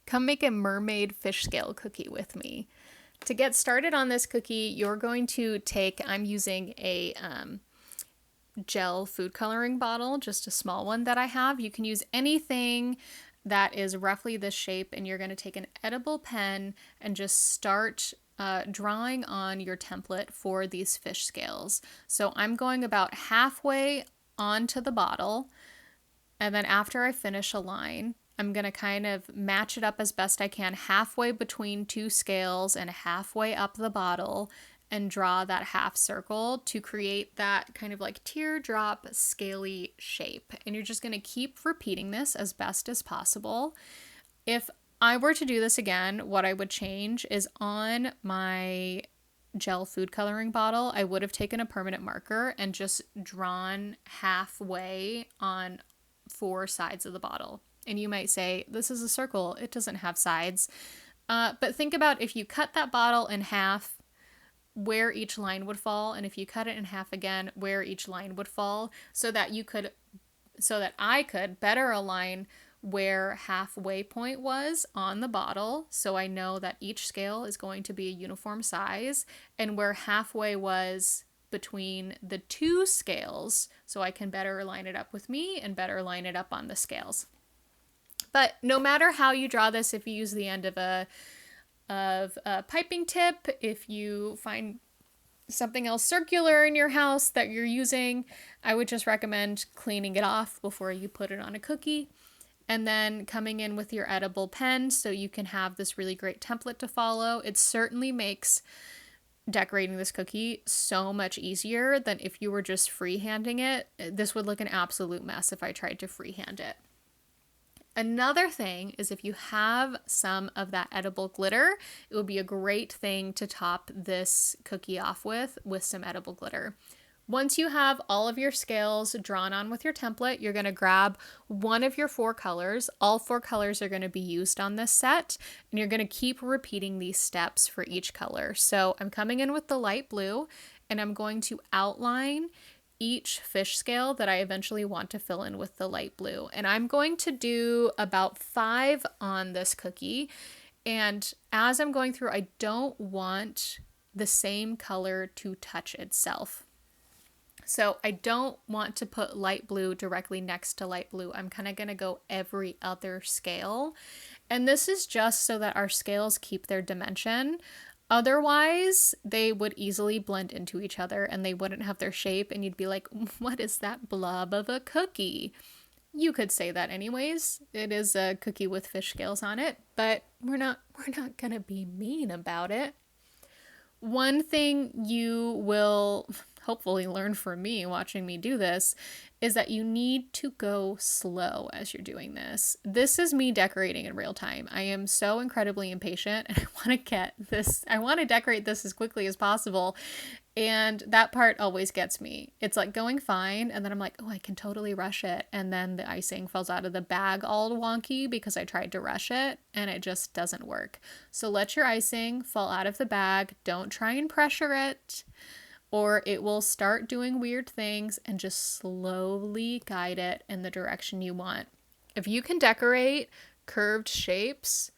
Come make a mermaid fish scale cookie with me. To get started on this cookie, you're going to take, I'm using a gel food coloring bottle, just a small one that I have. You can use anything that is roughly this shape, and you're going to take an edible pen and just start drawing on your template for these fish scales. So I'm going about halfway onto the bottle, and then after I finish a line, I'm going to kind of match it up as best I can halfway between two scales and halfway up the bottle, and draw that half circle to create that kind of like teardrop scaly shape. And you're just going to keep repeating this as best as possible. If I were to do this again, what I would change is on my gel food coloring bottle, I would have taken a permanent marker and just drawn halfway on four sides of the bottle. And you might say, this is a circle, it doesn't have sides. But think about if you cut that bottle in half, where each line would fall, and if you cut it in half again, where each line would fall, so that I could better align where halfway point was on the bottle, so I know that each scale is going to be a uniform size, and where halfway was between the two scales, so I can better line it up with me and better line it up on the scales. But no matter how you draw this, if you use the end of a piping tip, if you find something else circular in your house that you're using, I would just recommend cleaning it off before you put it on a cookie, and then coming in with your edible pen so you can have this really great template to follow. It certainly makes decorating this cookie so much easier than if you were just freehanding it. This would look an absolute mess if I tried to freehand it. Another thing is if you have some of that edible glitter, it would be a great thing to top this cookie off with some edible glitter. Once you have all of your scales drawn on with your template, you're going to grab one of your four colors. All four colors are going to be used on this set, and you're going to keep repeating these steps for each color. So I'm coming in with the light blue, and I'm going to outline each fish scale that I eventually want to fill in with the light blue. And I'm going to do about 5 on this cookie. And as I'm going through, I don't want the same color to touch itself. So I don't want to put light blue directly next to light blue. I'm kind of going to go every other scale. And this is just so that our scales keep their dimension. Otherwise, they would easily blend into each other and they wouldn't have their shape, and you'd be like, what is that blob of a cookie? You could say that anyways. It is a cookie with fish scales on it, but we're not going to be mean about it. One thing you will hopefully learn from me watching me do this is that you need to go slow as you're doing this. This is me decorating in real time. I am so incredibly impatient, and I want to decorate this as quickly as possible. And that part always gets me. It's like going fine, and then I'm like, oh, I can totally rush it. And then the icing falls out of the bag all wonky because I tried to rush it, and it just doesn't work. So let your icing fall out of the bag. Don't try and pressure it, or it will start doing weird things, and just slowly guide it in the direction you want. If you can decorate curved shapes,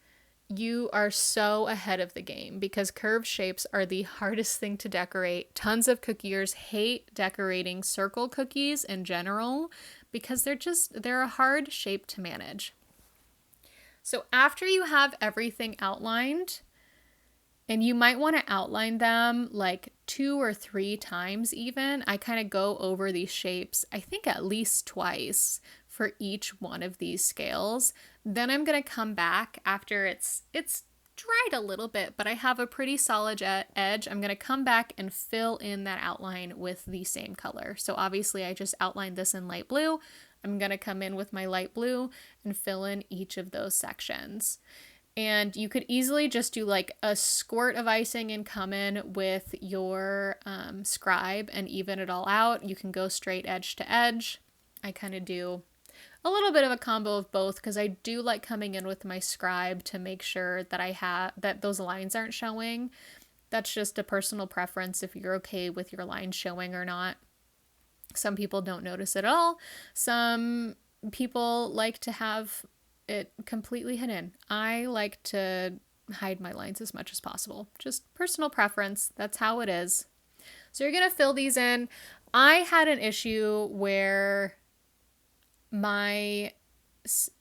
you are so ahead of the game, because curved shapes are the hardest thing to decorate. Tons of cookiers hate decorating circle cookies in general because they're a hard shape to manage. So after you have everything outlined, and you might want to outline them like 2 or 3 times even. I kind of go over these shapes, I think at least twice for each one of these scales. Then I'm going to come back after it's dried a little bit, but I have a pretty solid edge. I'm going to come back and fill in that outline with the same color. So obviously I just outlined this in light blue. I'm going to come in with my light blue and fill in each of those sections. And you could easily just do like a squirt of icing and come in with your scribe and even it all out. You can go straight edge to edge. I kind of do a little bit of a combo of both because I do like coming in with my scribe to make sure that that those lines aren't showing. That's just a personal preference if you're okay with your lines showing or not. Some people don't notice it at all. Some people like to have it completely hidden. I like to hide my lines as much as possible. Just personal preference. That's how it is. So you're going to fill these in. I had an issue where my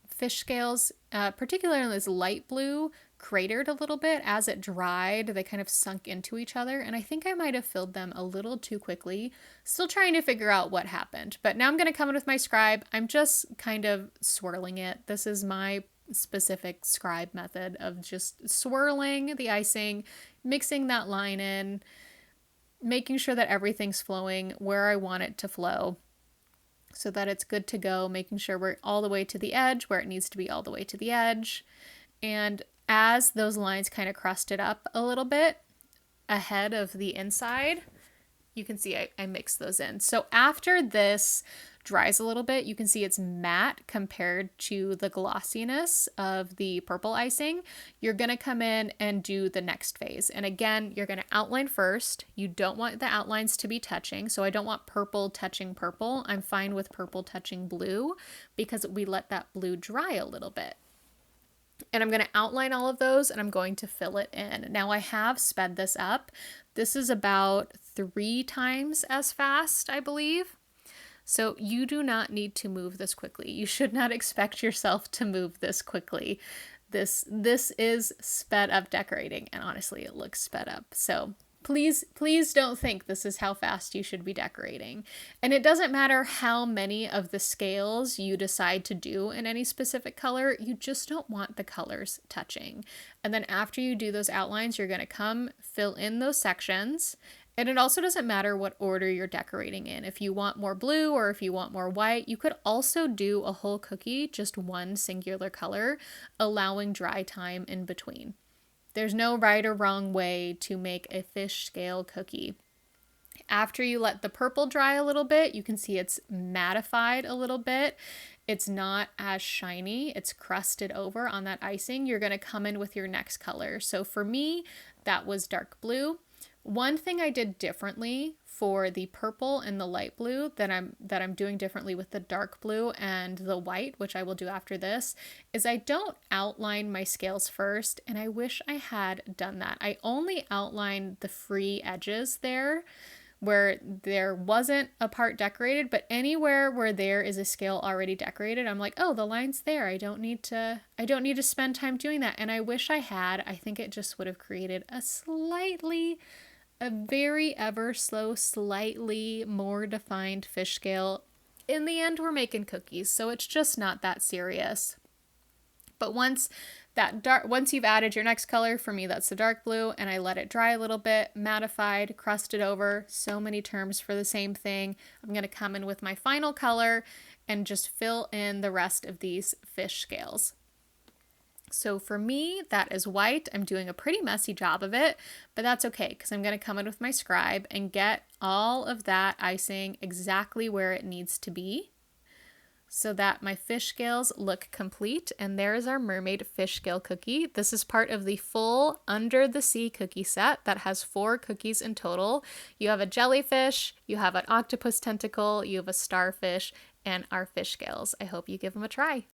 fish scales, particularly this light blue, cratered a little bit as it dried. They kind of sunk into each other, and I think I might have filled them a little too quickly. Still trying to figure out what happened, but now I'm going to come in with my scribe. I'm just kind of swirling it. This is my specific scribe method of just swirling the icing, mixing that line in, making sure that everything's flowing where I want it to flow so that it's good to go, making sure we're all the way to the edge where it needs to be all the way to the edge. And as those lines kind of crusted up a little bit ahead of the inside, you can see I mixed those in. So after this dries a little bit, you can see it's matte compared to the glossiness of the purple icing. You're going to come in and do the next phase. And again, you're going to outline first. You don't want the outlines to be touching. So I don't want purple touching purple. I'm fine with purple touching blue because we let that blue dry a little bit. And I'm going to outline all of those and I'm going to fill it in. Now I have sped this up. This is about 3 times as fast, I believe. So you do not need to move this quickly. You should not expect yourself to move this quickly. This is sped up decorating, and honestly, it looks sped up. So please don't think this is how fast you should be decorating. And it doesn't matter how many of the scales you decide to do in any specific color, you just don't want the colors touching. And then after you do those outlines, you're going to come fill in those sections. And it also doesn't matter what order you're decorating in. If you want more blue or if you want more white, you could also do a whole cookie, just one singular color, allowing dry time in between. There's no right or wrong way to make a fish scale cookie. After you let the purple dry a little bit, you can see it's mattified a little bit. It's not as shiny. It's crusted over on that icing. You're going to come in with your next color. So for me, that was dark blue. One thing I did differently for the purple and the light blue that I'm doing differently with the dark blue and the white, which I will do after this, is I don't outline my scales first, and I wish I had done that. I only outlined the free edges there where there wasn't a part decorated, but anywhere where there is a scale already decorated, I'm like, oh, the line's there. I don't need to spend time doing that. And I wish I had. I think it just would have created a very ever so slightly more defined fish scale. In the end, we're making cookies, so it's just not that serious. But once you've added your next color, for me that's the dark blue, and I let it dry a little bit, mattified, crusted over, so many terms for the same thing. I'm going to come in with my final color and just fill in the rest of these fish scales. So for me, that is white. I'm doing a pretty messy job of it, but that's okay because I'm going to come in with my scribe and get all of that icing exactly where it needs to be so that my fish scales look complete. And there's our mermaid fish scale cookie. This is part of the full Under the Sea cookie set that has 4 cookies in total. You have a jellyfish, you have an octopus tentacle, you have a starfish, and our fish scales. I hope you give them a try.